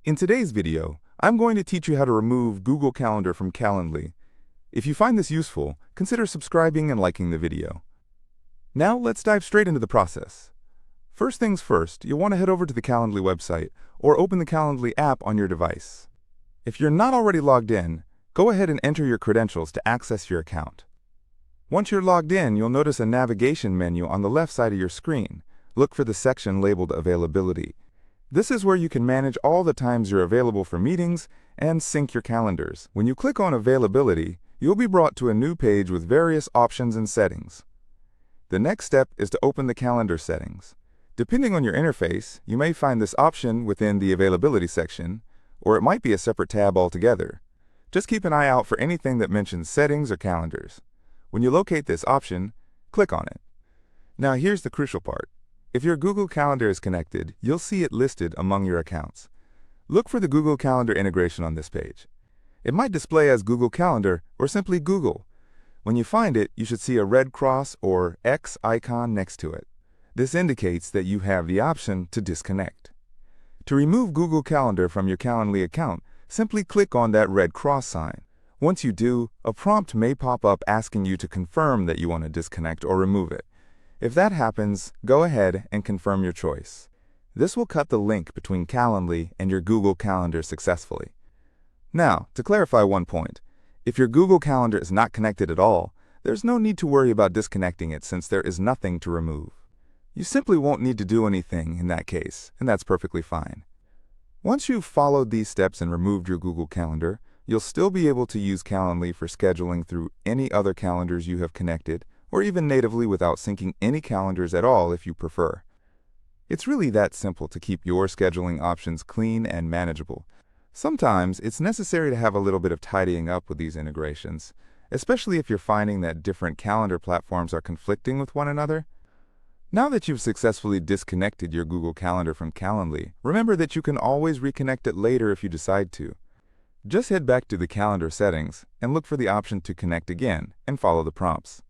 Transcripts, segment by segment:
In today's video, I'm going to teach you how to remove Google Calendar from Calendly. If you find this useful, consider subscribing and liking the video. Now let's dive straight into the process. First things first, you'll want to head over to the Calendly website or open the Calendly app on your device. If you're not already logged in, go ahead and enter your credentials to access your account. Once you're logged in, you'll notice a navigation menu on the left side of your screen. Look for the section labeled Availability. This is where you can manage all the times you're available for meetings and sync your calendars. When you click on Availability, you'll be brought to a new page with various options and settings. The next step is to open the calendar settings. Depending on your interface, you may find this option within the Availability section, or it might be a separate tab altogether. Just keep an eye out for anything that mentions settings or calendars. When you locate this option, click on it. Now here's the crucial part. If your Google Calendar is connected, you'll see it listed among your accounts. Look for the Google Calendar integration on this page. It might display as Google Calendar or simply Google. When you find it, you should see a red cross or X icon next to it. This indicates that you have the option to disconnect. To remove Google Calendar from your Calendly account, simply click on that red cross sign. Once you do, a prompt may pop up asking you to confirm that you want to disconnect or remove it. If that happens, go ahead and confirm your choice. This will cut the link between Calendly and your Google Calendar successfully. Now, to clarify one point, if your Google Calendar is not connected at all, there's no need to worry about disconnecting it since there is nothing to remove. You simply won't need to do anything in that case, and that's perfectly fine. Once you've followed these steps and removed your Google Calendar, you'll still be able to use Calendly for scheduling through any other calendars you have connected, or even natively without syncing any calendars at all if you prefer. It's really that simple to keep your scheduling options clean and manageable. Sometimes it's necessary to have a little bit of tidying up with these integrations, especially if you're finding that different calendar platforms are conflicting with one another. Now that you've successfully disconnected your Google Calendar from Calendly, remember that you can always reconnect it later if you decide to. Just head back to the calendar settings and look for the option to connect again and follow the prompts.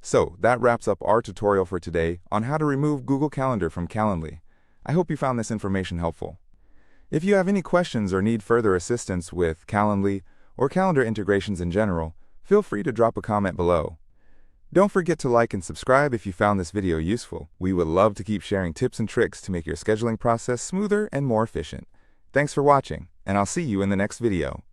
So, that wraps up our tutorial for today on how to remove Google Calendar from Calendly. I hope you found this information helpful. If you have any questions or need further assistance with Calendly or calendar integrations in general, feel free to drop a comment below. Don't forget to like and subscribe if you found this video useful. We would love to keep sharing tips and tricks to make your scheduling process smoother and more efficient. Thanks for watching, and I'll see you in the next video.